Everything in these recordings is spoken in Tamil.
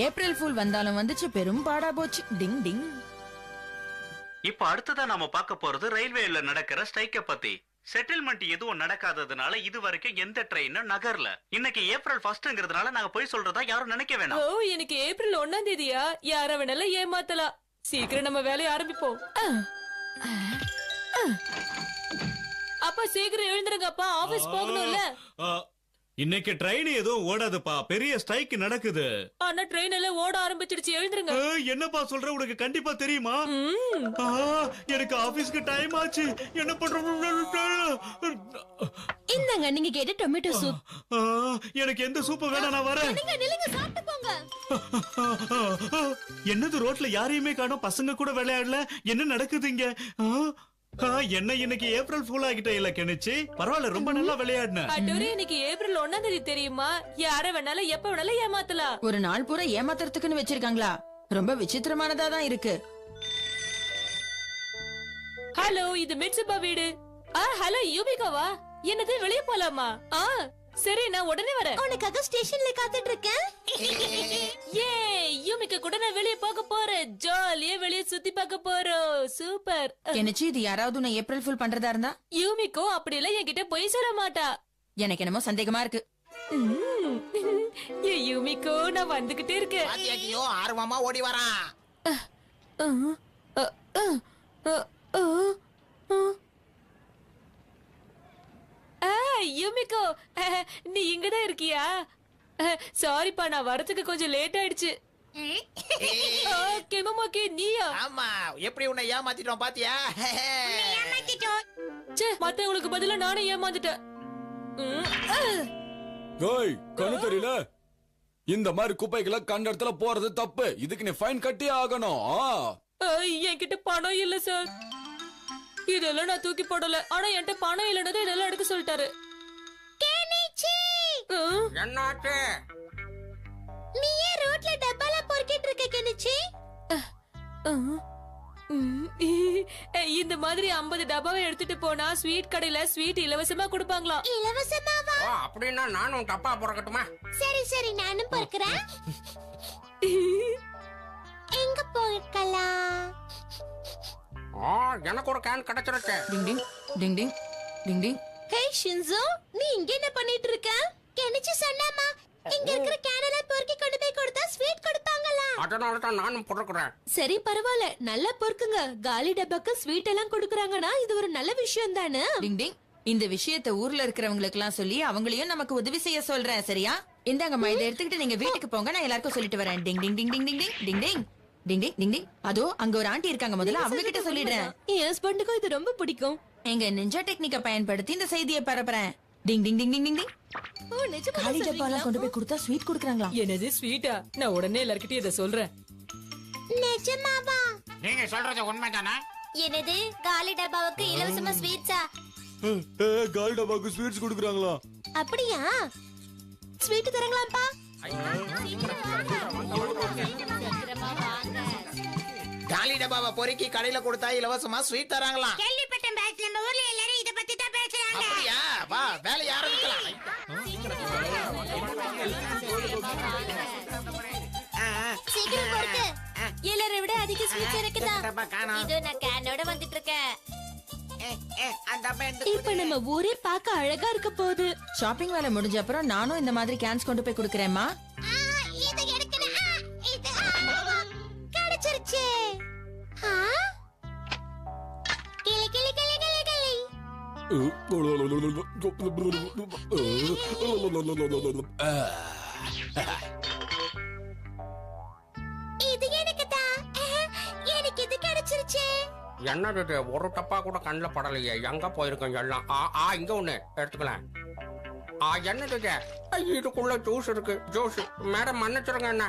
ஏப்ரல் ஃபூல் வந்தாலும் வந்துச்சு, பெரும் பாடா போச்சு. டிங் டிங். இப்ப அடுத்ததா நாம பார்க்க போறது ரயில்வேல நடக்கிற ஸ்ட்ரைக்க பத்தி. செட்டில்மெண்ட் எதுவும் நடக்காததுனால இது வரைக்கும் எந்த ட்ரெயினும் நகர்ல. இன்னைக்கு ஏப்ரல் 1ங்கிறதுனால நாங்க போய் சொல்றதா யாரும் நினைக்க வேணாம். ஓ, இன்னைக்கு ஏப்ரல் 1ஆம் தேதியா? யார வேணாலும் ஏமாத்தலாம். சீக்கிரம் நம்ம வேலையை ஆரம்பிப்போம். அப்பா சீக்கிரம் எழுந்துருங்கப்பா, ஆபீஸ் போகணும்ல. இன்னைக்கு ட்ரெயின் எதுவும் ஓடாதுப்பா, பெரிய ஸ்ட்ரைக் நடக்குது. ஆனா ட்ரெயின் எல்லாம் ஓட ஆரம்பிச்சிடுச்சு, எழுந்துருங்க. என்னப்பா சொல்ற, உனக்கு கண்டிப்பா தெரியுமா? எனக்கு ஆபீஸ்க்கு டைம் ஆச்சு, என்ன பண்றோம்? இந்தாங்க நீங்க கேட்ட டொமேட்டோ சூப். எனக்கு எந்த சூப் வேணாம், நான் வரேன். நீங்க சாப்பிட்டு போங்க. என்னது ரோட்ல யாரையுமே காணோம், பசங்க கூட விளையாடல, என்ன நடக்குது இங்க? என்ன இன்னைக்கு ஏப்ரல் ஃபூல் ஆகிட்ட இல்ல கெனிச்சு? பரவாயில்ல, ரொம்ப நல்லா விளையாடுன. அட்டூரி, இன்னைக்கு ஏப்ரல் 1ஆம் தேதி தெரியுமா? யார வேணாலும் எப்ப வேணாலும் ஏமாத்தலாம். ஒரு நாள் பூரா ஏமாத்துறதுக்குன்னு வச்சிருக்காங்களா? ரொம்ப விசித்திரமானதா தான் இருக்கு. ஹலோ, இது மிட்சுபா வீடு. ஹலோ யூபிகாவா? என்னது வெளிய போலாமா? சரி, நான் உடனே வரேன். உனக்காக ஸ்டேஷன்ல காத்துட்டு இருக்கேன். ஏ, யூமிகா கூட நான் வெளிய போக போறேன். ஜாலியா வெளிய சுத்தி பார்க்க போறோம். சூப்பர். கெனிச்சு, இது யாராவது உன்னை ஏப்ரல் ஃபூல் பண்றதா இருந்தா? யூமிகோ அப்படி எல்லாம் என்கிட்ட பொய் சொல்ல மாட்டா. எனக்கு என்னமோ சந்தேகமா இருக்கு. ஏ யூமிகோ, நான் வந்துகிட்டே இருக்கேன். ஐயோ, ஆர்வமா ஓடி வரான். யூமிகோ, நீ இங்கதான் இருக்கியா? சாரிப்பா, நான் வரதுக்கு கொஞ்சம் லேட் ஆயிடுச்சு. கெமமோகே, நீயா? ஆமா, எப்படி உன்னை ஏமாத்திட்டோம் பாத்தியா? மத்தவங்களுக்கு பதிலா நானே ஏமாந்துட்டேன். கண்ணு தெரியல, இந்த மாதிரி குப்பைகளை கண்ட இடத்துல போறது தப்பு. இதுக்கு நீ ஃபைன் கட்டியே ஆகணும். என்கிட்ட பணம் இல்ல சார். இதெல்லாம் நான் தூக்கி போடல. ஆனா என்கிட்ட பணம் இல்லனது இதெல்லாம் எடுக்க சொல்லிட்டாரு. என்னாச்சு? நீ ஏன் ரோட்ல டப்பால பொறுக்கிட்டு இருக்க கெனிச்சி? இந்த மாதிரி 50 டப்பாவை எடுத்துட்டு போனா ஸ்வீட் கடையில ஸ்வீட் இலவசமா கொடுப்பாங்களா? இலவசமாவா? அப்படின்னா நானும் டப்பா பொறுக்கட்டுமா? சரி சரி, நானும் பொறுக்கிறேன். எங்க பொறுக்கலாம்? எனக்கு ஒரு கேன் கிடைச்சிருச்சு. டிங் டிங் டிங் டிங் டிங் டிங். ஹே ஷின்சோ, நீ இங்க என்ன பண்ணிட்டு இருக்க? கெனிச்சி சொன்னாமா, இங்க இருக்கிற கேனல பொறுக்கி கொண்டு போய் கொடுத்தா ஸ்வீட் கொடுப்பாங்களா? அதனால தான் நானும் பொறுக்கிறேன். சரி பரவாயில்ல, நல்லா பொறுக்குங்க. காலி டப்பாக்கு ஸ்வீட் எல்லாம் கொடுக்கறாங்கன்னா இது ஒரு நல்ல விஷயம் தானே. டிங் டிங். இந்த விஷயத்தை ஊர்ல இருக்கிறவங்களுக்கு எல்லாம் சொல்லி அவங்களையும் நமக்கு உதவி செய்ய சொல்றேன், சரியா? இந்தாங்கம்மா, இதை எடுத்துக்கிட்டு நீங்க வீட்டுக்கு போங்க, நான் எல்லாருக்கும் சொல்லிட்டு வரேன். டிங் டிங் டிங் டிங் டிங் டிங் டிங் டிங் டிங் டிங் டிங் டிங். அதோ அங்க ஒரு ஆண்டி இருக்காங்க, முதல்ல அவங்க கிட்ட சொல்லிடுறேன். என் ஹஸ்பண்டுக்கும் இது ரொம்ப பிடிக்கும். எங்க நிஞ்சா டெக்னிக்க பயன்படுத்தி இந்த செய்தியை பரப்புறேன். டிங் டிங் டிங் டிங் டிங் டிங். காலி டப்பாலாம் கொண்டு போய் கொடுத்தா ஸ்வீட் கொடுக்கறாங்களா? என்னது ஸ்வீட்டா? நான் உடனே எல்லார்கிட்டயும் இதை சொல்றேன். நிஜமாவா? நீங்க சொல்றது உண்மைதானா? என்னது, காலி டப்பாவுக்கு இலவசமா ஸ்வீட்ஸா? காலி டப்பாக்கு ஸ்வீட்ஸ் கொடுக்குறாங்களா? அப்படியா? ஸ்வீட் தரங்களாப்பா? காலி டப்பாவை பொறுக்கி கடையில கொடுத்தா இலவசமா ஸ்வீட் தராங்களாம். கேள்விப்பட்டேன் பாஸ், நம்ம ஊர்ல எல்லாரும் இத பத்தி தான் பேசுறாங்க. அப்படியா? வா, வேலைய ஆரம்பிக்கலாம். சீக்கிரம் பொறுக்கு. எல்லாரை விட அதிக ஸ்வீட்ஸ் இருக்குதா? இது நான் கேனோட வந்துட்டு இருக்கேன். இப்ப நம்ம ஊரே பார்க்க அழகா இருக்க போகுது. ஷாப்பிங் வேலை முடிஞ்ச அப்புறம் நானும் இந்த மாதிரி கேன்ஸ் கொண்டு போய் கொடுக்கறேம்மா. இது எடுக்கணும். இது கிடைச்சிருச்சு. கிளி கிளி கிளி கிளி கிளி. இது எனக்கு தான். எனக்கு இது கிடைச்சிருச்சு. என்னது, ஒரு டப்பா கூட கண்ணில் படலையே. எங்க போயிருக்கோம் எல்லாம்? இங்க ஒண்ணு எடுத்துக்கலாம். என்னது இதுக்குள்ள ஜூஸ் இருக்கு. ஜூஸ் மேடம் மன்னிச்சிருங்க. என்ன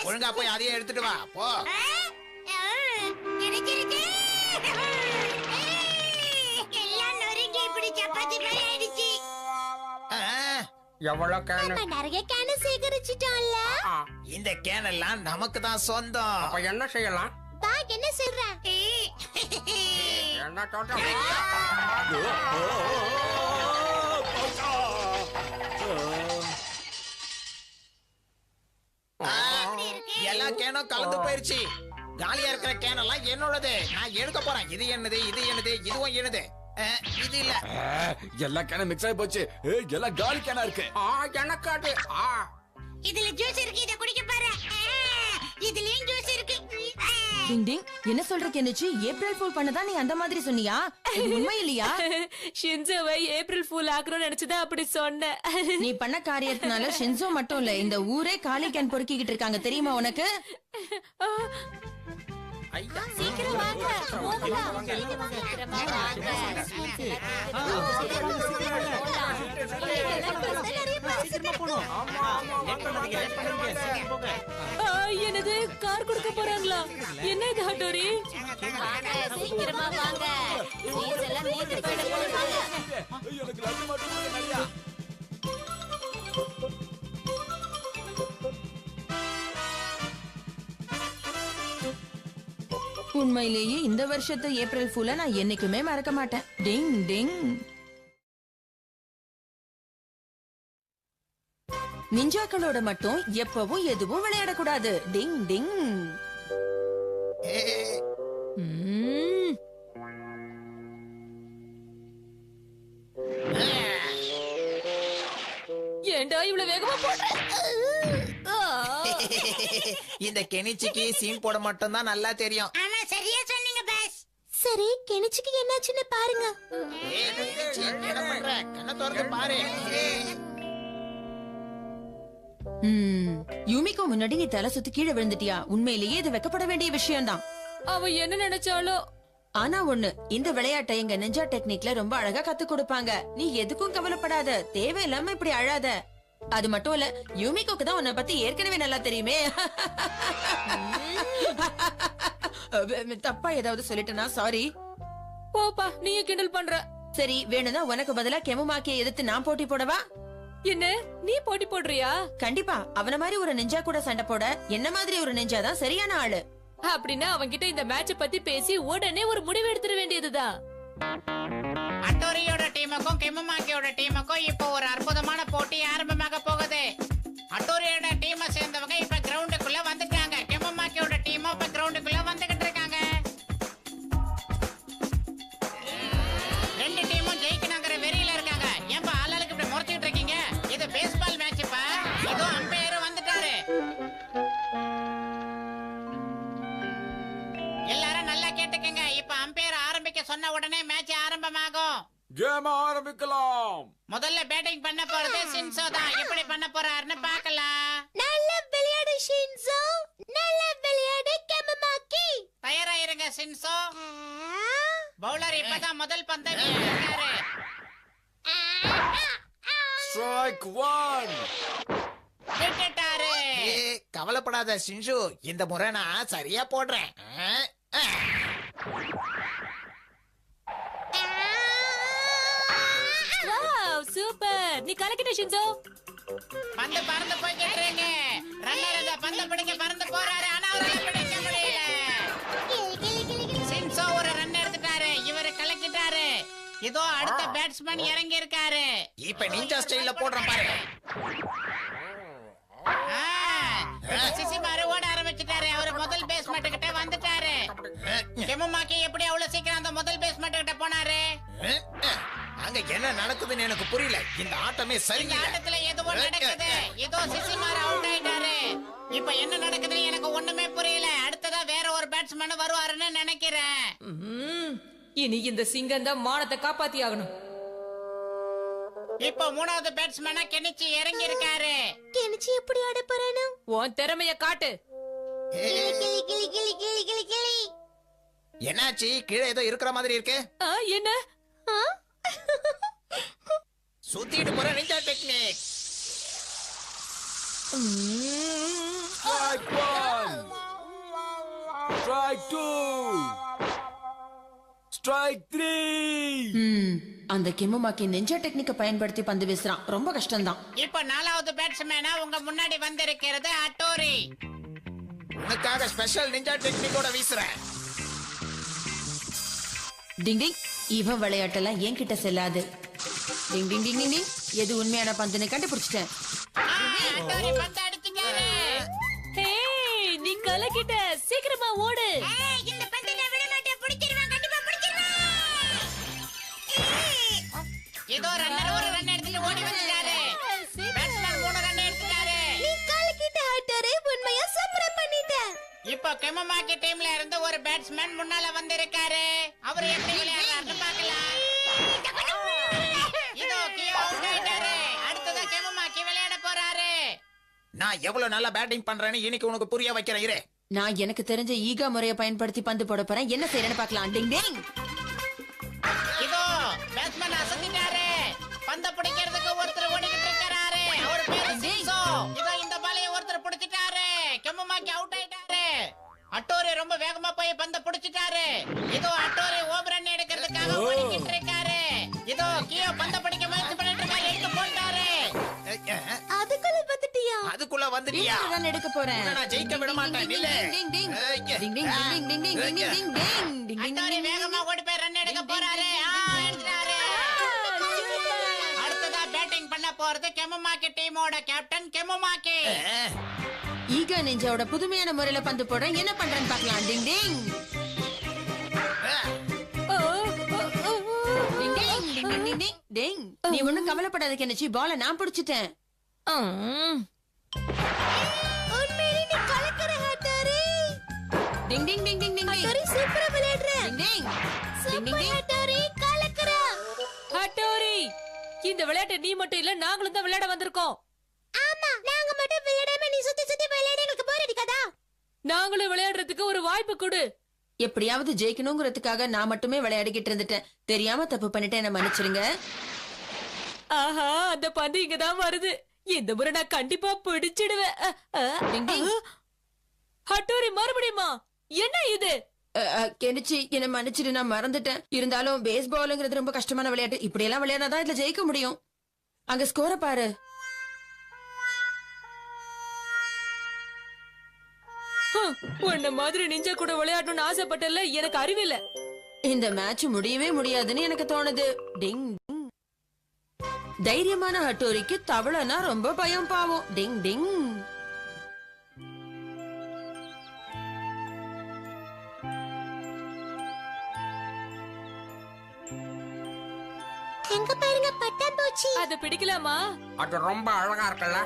ஒழுங்கா போய் அதையே எடுத்துட்டு வா போ. எவ்வளவு கேன்? நிறைய கேன் சேகரிச்சிட்டோம்ல. இந்த கேன் எல்லாம் நமக்கு தான் சொந்தம். அப்ப என்ன செய்யலாம்? பா, என்ன சொல்ற? என்ன சொல்ற? கேனும் கலந்து போயிருச்சு. காலியா இருக்கிற கேனெல்லாம் என்னோடது. நான் எடுக்க போறேன். இது என்னது, இது என்னது, இதுவும் என்னது. இது இல்ல. எல்லா கேனும் மிக்ஸ் ஆகி போச்சு. எல்லாம் காலி கேனா இருக்கு. எனக்கு அது இதுல ஜூஸ் இருக்கு, இத குடிக்க பாரு. இதுலயும் ஜூஸ் இருக்கு. டிங் டிங், என்ன சொல்ற கெனிச்சி? ஏப்ரல் ஃபூல் பண்ணதா நீ அந்த மாதிரி சொன்னியா? இது உண்மை இல்லையா? ஷின்சோவை ஏப்ரல் ஃபூல் ஆக்குறோம்னு நினைச்சுதான் அப்படி சொன்னேன். நீ பண்ண காரியத்தினால ஷின்சோ மட்டும் இல்ல, இந்த ஊரே காலி கேன் பொறுக்கிக்கிட்டு இருக்காங்க, தெரியுமா உனக்கு? சீக்கிரம் வாங்க. போகலாம். சீக்கிரமா வாங்க. என்னது கார் கொடுக்க போறாங்களா? என்ன இது ஹட்டோரி? சீக்கிரமா வாங்க. சீஸ் எல்லாம் நீந்து போயிட போகுது. எனக்கு லட்டு மட்டும் நிறைய. உண்மையிலேயே இந்த வருஷத்து ஏப்ரல் ஃபூல நான் என்னைக்குமே மறக்க மாட்டேன். டிங் டிங். நிஞ்சாக்களோட மட்டும் எப்பவும் எதுவும் விளையாடக்கூடாது. டிங் டிங். ஏண்டா இவ்வளவு வேகமா போடுற? இந்த கெனிச்சிக்கு சீன் போட மட்டும் தான் நல்லா தெரியும். ஆமா, சரியா சொன்னீங்க பாஸ். சரி, கெனிச்சிக்கு என்னாச்சுன்னு பாருங்க. என்ன பண்ற? கண்ணை திறந்து பாரு. யூமிக்கு முன்னாடி நீ தலை சுத்தி கீழே விழுந்துட்டியா? உண்மையிலேயே இது வெக்கப்பட வேண்டிய விஷயம்தான். அவ என்ன நினைச்சாலோ. ஆனா ஒண்ணு, இந்த விளையாட்டை எங்க நிஞ்சா டெக்னிக்ல ரொம்ப அழகா கத்து கொடுப்பாங்க. நீ எதுக்கும் கவலைப்படாத, தேவையில்லாம இப்படி அழாத. அது மட்டும் இல்ல, யூமிகோக்கு தான் உன்னை பத்தி ஏற்கனவே நல்லா தெரியுமே. தப்பா ஏதாவது சொல்லிட்டேனா? சாரி. போப்பா, நீயும் கிண்டல் பண்ற. சரி, வேணும்னா உனக்கு பதிலா கெமுமாக்கிய எதிர்த்து நான் போட்டி போடவா? என்ன, நீ போட்டி போடுறியா? கண்டிப்பா. அவன மாதிரி ஒரு நிஞ்சா கூட சண்டை போட என்ன மாதிரி ஒரு நிஞ்சா தான் சரியான ஆளு. அப்படின்னா அவன்கிட்ட இந்த மேட்ச பத்தி பேசி உடனே ஒரு முடிவு எடுத்துட வேண்டியதுதான். அட்டோரியோட டீமுக்கும் கெமுமாக்கியோட டீமுக்கும் இப்போ ஒரு அற்புதமான போட்டி ஆரம்பமாக போகுது. அட்டோரியோட டீமை சேர்ந்தவங்க இப்ப கிரவுண்டுக்குள்ள வந்துட்டாங்க. கெமுமாக்கியோட டீமும் இப்ப கிரவுண்டுக்குள்ள வந்துகிட்டு இருக்காங்க. ரெண்டு டீமும் ஜெயிக்கணுங்கிற வெறியில இருக்காங்க. ஏன்பா ஆளாளுக்கு இப்படி முறைச்சிட்டு இருக்கீங்க? இது பேஸ்பால் மேட்ச்ப்பா. இதோ அம்பையர் வந்துட்டாரு. எல்லாரும் நல்லா கேட்டுக்கங்க. இப்ப அம்பையர் ஆரம்பிக்க சொன்ன உடனே மேட்ச் ஆரம்பமாகும். கேம் ஆரம்பிக்கலாம். முதல்ல பேட்டிங் பண்ண போறது ஷின்சோ தான். எப்படி பண்ண போறாருன்னு பார்க்கலாம். நல்ல விளையாடு ஷின்சோ. நல்ல விளையாடு கெமுமாக்கி. தயாரா இருங்க ஷின்சோ. பவுலர் இப்பதான் முதல் பந்தை வீசிருக்காரு. ஸ்ட்ரைக் 1. விட்டுட்டாரு. கவலைப்படாத ஷின்சு, இந்த முறை நான் சரியா போடுறேன். Wow, super. நீ கலக்கிட்ட ஷின்சோ. பந்து பறந்து போய்கிட்டு இருக்கு. ரன்னர் இந்த பந்து பிடிக்க பறந்து போறாரு. ஆனா அவரால பிடிக்க முடியல. ஷின்சோ ஒரு ரன் எடுத்துட்டாரு. இவரு கலக்கிட்டாரு. இதோ அடுத்த பேட்ஸ்மேன் இறங்கி இருக்காரு. இப்ப நிஞ்சா ஸ்டைல்ல போடுறேன் பாரு. சிசிமாரு ஓட ஆரம்பிச்சிட்டாரு. அவரு முதல் பேஸ்மெண்ட் கிட்ட வந்துட்டாரு. கெமுமாக்கி எப்படி அவ்வளவு சீக்கிரம் அந்த முதல் பேஸ்மெண்ட் கிட்ட போனாரு? அங்க என்ன நடக்குதுன்னு எனக்கு புரியல. இந்த ஆட்டமே இந்த சரியில்லை. ஆட்டத்துல எதுவும் நடக்குது. இதோ சிசிமாரு அவுட் ஆயிட்டாரு. இப்ப என்ன நடக்குதுன்னு எனக்கு ஒண்ணுமே புரியல. அடுத்ததா வேற ஒரு பேட்ஸ்மேன் வருவாருன்னு நினைக்கிறேன். இனி இந்த சிங்கம் தான் மானத்தை காப்பாத்தி ஆகணும். இப்போ மூணாவது பேட்ஸ்மேனா கெனிச்சி இறங்கி இருக்காரு. கெனிச்சி எப்படி ஆட போறானோ? உன் திறமைய காட்டு. கிளி கிளி கிளி கிளி கிளி கிளி கிளி. என்னாச்சு? கீழே ஏதோ இருக்கிற மாதிரி இருக்கு. என்ன? சுத்திட்டு போற ninja technique. Strike 1. Strike 2. Strike 3. அந்த கெமுமாக்கி நிஞ்சா டெக்னிக்க பயன்படுத்தி பந்து வீசுறான். ரொம்ப கஷ்டம்தான். இப்போ நாலாவது பேட்ஸ்மேனா உங்க முன்னாடி வந்திருக்கிறது அட்டோரி. உனக்காக ஸ்பெஷல் நிஞ்சா டெக்னிக்கோட வீசுறேன். டிங் டிங். இவன் விளையாட்டெல்லாம் என்கிட்ட செல்லாது. டிங் டிங் டிங் டிங் டிங். எது உண்மையான பந்துன்னு கண்டுபிடிச்சிட்டேன். அட்டோரி பந்து அடிச்சிட்டாரு. ஹே, நீ கலக்கிட்ட சீக்கிரமா ஓடு. இந்த பந்தை நான் விட மாட்டேன். பிடிச்சிருவேன், கண்டிப்பா பிடிச்சிருவேன். இதோ ரன்னர் ஒரு ரன் எடுத்துட்டு ஓடி வந்துட்டாரு. பேட்ஸ்மேன் 3 ரன் எடுத்துட்டாரு. நீ கலக்கிட்ட ஹட்டோரே, உண்மையா சூப்பரா பண்ணிட்ட. இப்போ கெமமாக்கி டீம்ல இருந்து ஒரு பேட்ஸ்மேன் முன்னால வந்திருக்காரு. அவர் எப்படி விளையாடுறாருன்னு பார்க்கலாம். இதோ கியோ அவுட் ஆயிட்டாரு. அடுத்ததா கெமமாக்கி விளையாட போறாரு. நான் எவ்வளவு நல்லா பேட்டிங் பண்றேன்னு இன்னைக்கு உனக்கு புரிய வைக்கிறேன் இரு. நான் எனக்கு தெரிஞ்ச ஈகா முறையை பயன்படுத்தி பந்து போட போறேன். என்ன செய்யறேன்னு பார்க்கலாம். டிங் டிங். இதோ பேட்ஸ்மேன் அசத்திட்டாரு. பந்த பிடிக்கிறதுக்கு ஒருத்தர் ஓடிக்கிட்டு இருக்காரு. அவர் பேரு சின்சோ. இதோ இந்த பாலைய ஒருத்தர் பிடிச்சிட்டாரு. கெமமாக்கி அவுட் ஆயிட்டாரு. அட்டோரி ரொம்ப வேகமா போய் பந்த பிடிச்சிட்டாரு. இதோ அட்டோரி ஓவர் ரன் எடுக்கிறதுக்காக ஓடிக்கிட்டு இருக்காரு. இதோ கியோ பந்த பிடிக்க முயற்சி பண்ணிட்டு இருக்காரு. எடுத்து போட்டாரு. அதுக்குள்ள வந்துட்டியா? அதுக்குள்ள வந்துட்டியா? இன்னொரு run எடுக்க போறேன். உன்னை நான் ஜெயிக்க விட மாட்டேன். நில்லு. டிங் டிங். ஏய், டிங் டிங் டிங் டிங் டிங் டிங் டிங் டிங் டிங் டிங் டிங் அட்டோரி வேகமா ஓடி போய் ரன் எடுக்க போறாரு. எடுத்துட்டாரு. அடுத்ததா பேட்டிங் பண்ண போறது கெமமாக்கி டீமோட கேப்டன் கெமமாக்கி. ஈகா நிஞ்சாவோட புதுமையான முறையில பந்து போடுறேன். என்ன பண்றேன்னு பார்க்கலாம். டிங் டிங். டிங் டிங் டிங் டிங் டிங் டிங் டிங். நீ ஒண்ணும் கவலைப்படாத கெனிச்சி, பால நான் பிடிச்சிட்டேன். உண்மையிலே நீ கலக்கிற ஹட்டோரே. டிங் டிங் டிங் டிங் டிங் டிங். ஹட்டோரி சூப்பரா விளையாடுற. டிங் டிங். சூப்பர் ஹட்டோரி, கலக்கிற. ஹட்டோரி, இந்த விளையாட்டை நீ மட்டும் இல்ல நாங்களும் தான் விளையாட வந்திருக்கோம். ஆமா, நாங்க மட்டும் விளையாடாம நீ சுத்தி சுத்தி விளையாட எங்களுக்கு போர் அடிக்காதா? நாங்களும் விளையாடுறதுக்கு ஒரு வாய்ப்பு கொடு. எப்படியாவது ஜெயிக்கணுங்கிறதுக்காக நான் மட்டுமே விளையாடிக்கிட்டு இருந்துட்டேன். தெரியாம தப்பு பண்ணிட்டேன், என்ன மன்னிச்சிருங்க. ஆஹா, அந்த பந்து இங்கதான் வருது. இந்த முறை நான் கண்டிப்பா பிடிச்சிடுவேன். டிங் டிங். ஹட்டோரி மறுபடியுமா? என்ன இது? கெனிச்சி, என்ன மன்னிச்சிடு, நான் மறந்துட்டேன். இருந்தாலும் பேஸ்பாலுங்கிறது ரொம்ப கஷ்டமான விளையாட்டு. இப்படி எல்லாம் விளையாடாதான் இதுல ஜெயிக்க முடியும். அங்க ஸ்கோரை பாரு. உன்ன மாதிரி நிஞ்சா கூட விளையாடணும்னு ஆசைப்பட்டல, எனக்கு அறிவில்ல. இந்த மேட்ச் முடியவே முடியாதுன்னு எனக்கு தோணுது. டிங் டிங். தைரியமான ஹட்டோரிக்கு தவளைனா ரொம்ப பயம் பாவம். டிங் டிங். எங்க பாருங்க பட்டாம்பூச்சி. அது பிடிக்கலாமா? அது ரொம்ப அழகா இருக்குல்ல.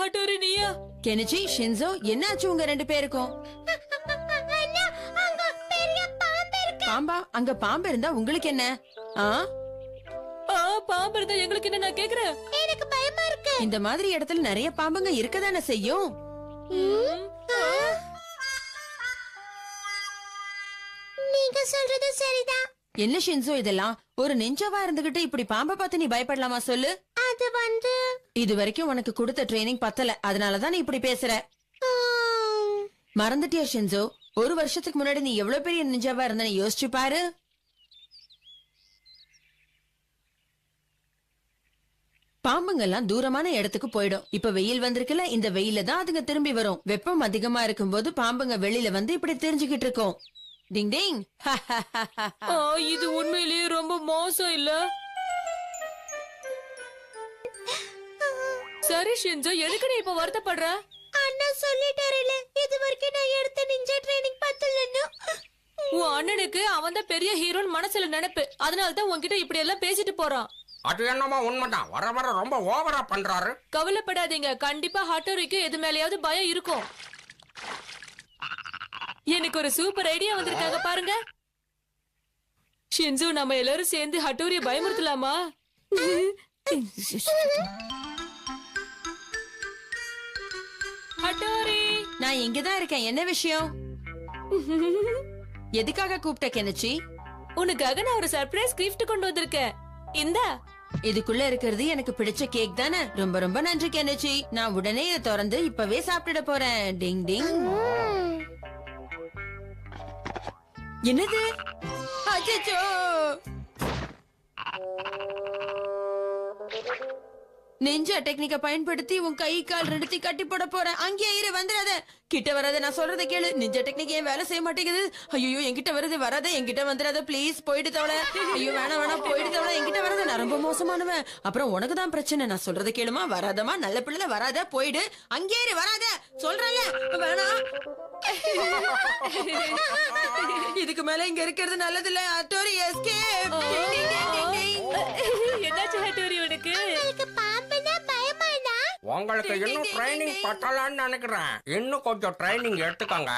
ஹட்டோரி நீயா? கெனிச்சி, ஷின்சோ, என்னாச்சு உங்க ரெண்டு பேருக்கும்? அண்ணா, அங்க பெரிய பாம்பு இருக்கு. பாம்பா? அங்க பாம்பு இருந்தா உங்களுக்கு என்ன? பாம்பு இருந்தா எங்களுக்கு என்ன? நான் கேக்குறேன். எனக்கு பயமா இருக்கு. இந்த மாதிரி இடத்துல நிறைய பாம்புங்க இருக்கதானே செய்யும். நீங்க சொல்றது சரிதான். என்ன ஷின்சோ இதெல்லாம்? ஒரு நிஞ்சாவா இருந்துகிட்டு இப்படி பாம்பை பார்த்து நீ பயப்படலாமா சொல்லு? அது வந்து இது வரைக்கும் உனக்கு கொடுத்த ட்ரைனிங் பத்தல, அதனாலதான் நீ இப்படி பேசுற. மறந்துட்டியா ஷின்சோ? ஒரு வருஷத்துக்கு முன்னாடி நீ எவ்வளவு பெரிய நிஞ்சாவா இருந்த யோசிச்சு பாரு. பாம்புங்கெல்லாம் தூரமான இடத்துக்கு போயிடும். இப்ப வெயில் வந்திருக்குல்ல, இந்த வெயில தான் அதுங்க திரும்பி வரும். வெப்பம் அதிகமா இருக்கும்போது பாம்புங்க வெளியில வந்து இப்படி தெரிஞ்சுக்கிட்டு இருக்கும். டிங் டிங். இது உண்மையிலேயே ரொம்ப மோசம் இல்ல? சரி ஷின்சோ, எதுக்கு நீ இப்ப வருத்தப்படுற? அண்ணா சொல்லிட்டாருல, இது வரைக்கும் நான் எடுத்த நிஞ்சா ட்ரைனிங் பத்தலன்னு. உன் அண்ணனுக்கு அவன் தான் பெரிய ஹீரோன்னு மனசுல நினைப்பு. அதனாலதான் உன்கிட்ட இப்படி எல்லாம் பேசிட்டு போறான். அது என்னமோ உண்மைதான். வர வர ரொம்ப ஓவரா பண்றாரு. கவலைப்படாதீங்க, கண்டிப்பா ஹட்டோரிக்கு எது மேலயாவது பயம் இருக்கும். எனக்கு ஒரு சூப்பர் ஐடியா வந்திருக்காங்க பாருங்க. ஷின்சு, நம்ம எல்லாரும் சேர்ந்து ஹட்டோரிய பயமுறுத்தலாமா? ஹட்டோரி, நான் இங்கதான் இருக்கேன். என்ன விஷயம்? எதுக்காக கூப்பிட்ட கெனிச்சி? உனக்காக நான் ஒரு சர்ப்ரைஸ் கிஃப்ட் கொண்டு வந்திருக்கேன். இந்தா. இதுக்குள்ள இருக்கிறது எனக்கு பிடிச்ச கேக் தானே? ரொம்ப ரொம்ப நன்றி கெனிச்சி. நான் உடனே இதை திறந்து இப்பவே சாப்பிட போறேன். டிங் டிங். என்னது? அச்சச்சோ! நெஞ்சா டெக்னிக்க பயன்படுத்தி உன் கை கால் ரெண்டுத்தி கட்டி போட போறேன். அங்கேயே இரு, வந்துடாத. கிட்ட வராத, நான் சொல்றத கேளு. நெஞ்சா டெக்னிக் ஏன் வேலை செய்ய மாட்டேங்குது? ஐயோ, என்கிட்ட வருது, வராத, என்கிட்ட வந்துடாத ப்ளீஸ். போயிட்டு தவள. ஐயோ வேணாம் வேணாம், போயிட்டு தவள, என்கிட்ட வராத, நான் ரொம்ப மோசமானவன். அப்புறம் உனக்கு தான் பிரச்சனை. நான் சொல்றத கேளுமா, வராதமா, நல்ல பிள்ளை, வராத, போயிடு. அங்கேயே இரு, வராத, சொல்றல, வேணாம். இதுக்கு மேல இங்க இருக்கிறது நல்லது இல்ல. அட்டோரி எஸ்கேப். என்னாச்சு ஹட்டோரி உனக்கு? உங்களுக்கு பாம்புனா பயமானா? உங்களுக்கு இன்னும் ட்ரைனிங் பத்தலான்னு நினைக்கிறேன். இன்னும் கொஞ்சம் ட்ரைனிங் எடுத்துக்கோங்க.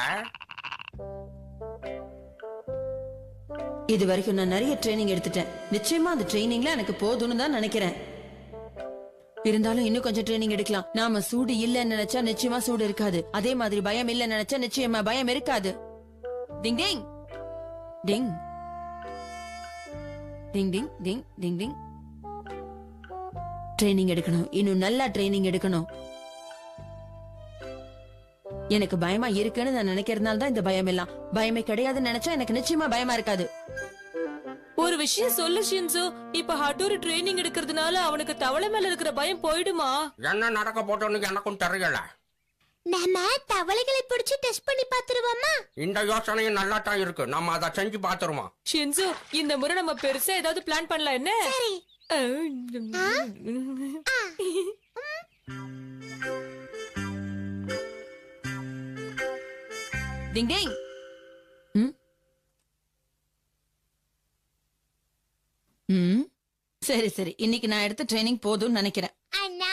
இது வரைக்கும் நான் நிறைய ட்ரைனிங் எடுத்துட்டேன். நிச்சயமா அந்த ட்ரைனிங்ல எனக்கு போதும்னு தான் நினைக்கிறேன். இருந்தாலும் இன்னும் கொஞ்சம் ட்ரைனிங் எடுக்கலாம். நாம சூடு இல்லன்னு நினைச்சா நிச்சயமா சூடு இருக்காது. அதே மாதிரி பயம் இல்லன்னு நினைச்சா நிச்சயமா பயம் இருக்காது. டிங் டிங் டிங் டிங் டிங் டிங் டிங் டிங். ட்ரைனிங் எடுக்கணும், இன்னும் நல்லா ட்ரைனிங் எடுக்கணும். எனக்கு பயமா இருக்குன்னு நான் நினைக்கிறதுனால தான் இந்த பயம் எல்லாம். பயமே கிடையாதுன்னு நினைச்சா எனக்கு நிச்சயமா பயமா இருக்காது. ஒரு விஷயம் சொல்லு ஷின்சோ, இப்ப ஹட்டோரி ட்ரைனிங் எடுக்கிறதுனால அவனுக்கு தவளை மேல இருக்கிற பயம் போயிடுமா? என்ன நடக்க போட்டோன்னு எனக்கும் தெரியல. நாம தவளைகளை பிடிச்சு டெஸ்ட் பண்ணி பாத்துருவோமா? இந்த யோசனையும் நல்லா தான் இருக்கு. நம்ம அதை செஞ்சு பாத்துருவோம். ஷின்சோ, இந்த முறை நம்ம பெருசா ஏதாவது பிளான் பண்ணலாம் என்ன? சரி. டிங் டிங். சரி சரி, இன்னைக்கு நான் எடுத்த ட்ரைனிங் போதும்னு நினைக்கிறேன். அண்ணா,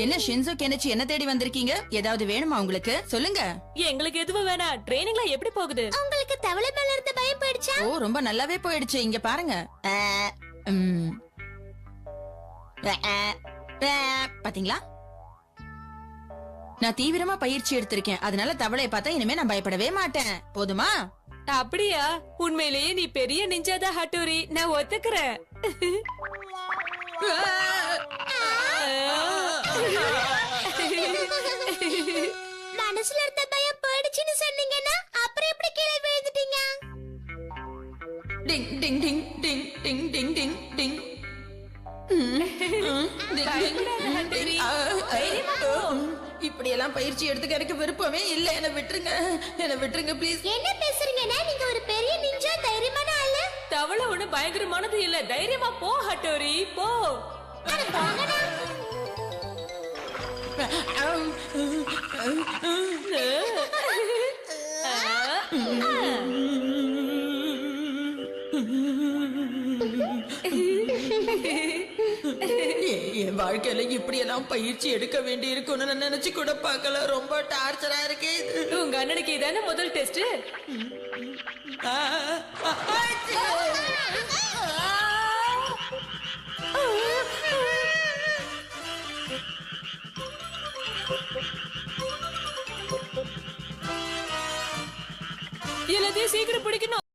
என்ன ஷின்சோ கெனிச்சி, என்ன தேடி வந்திருக்கீங்க? ஏதாவது வேணுமா உங்களுக்கு? சொல்லுங்க. எங்களுக்கு எதுவும் வேணாம். ட்ரைனிங்ல எப்படி போகுது? உங்களுக்கு தவளை மேல இருந்த பயம் போயிடுச்சா? ஓ, ரொம்ப நல்லாவே போயிடுச்சு. இங்க பாருங்க. பாத்தீங்களா, நான் தீவிரமா பயிற்சி எடுத்திருக்கேன். அதனால தவளையை பார்த்தா இனிமே நான் பயப்படவே மாட்டேன். போதுமா? அப்படியா? உண்மையிலேயே நீ பெரிய நிஞ்சாதா ஹட்டோரி, நான் ஒத்துக்கிறேன். மனசுல இருந்த பயம் போயிடுச்சுன்னு சொன்னீங்கன்னா அப்புறம் எப்படி கீழே விழுந்துட்டீங்க? டிங் டிங் டிங் டிங் டிங் டிங் டிங் டிங். இப்படி எல்லாம் பயிற்சி எடுத்துக்க எனக்கு விருப்பமே இல்ல. என்ன விட்டுருங்க, என்ன விட்டுருங்க ப்ளீஸ். என்ன பேசுறீங்கன்னா, நீங்க ஒரு பெரிய நிஞ்சா, தைரியமான ஆளு. தவளை ஒண்ணு பயங்கரமானது இல்ல. தைரியமா போ ஹட்டோரி, போ. அட போங்கடா. என் வாழ்க்கையில இப்படி எல்லாம் பயிற்சி எடுக்க வேண்டி இருக்கும்னு நான் நினைச்சு கூட பார்க்கல. ரொம்ப டார்ச்சரா இருக்கு இது. உங்க அண்ணனுக்கு இதானே முதல் டெஸ்ட். எல்லாத்தையும் சீக்கிரம் பிடிக்கணும்.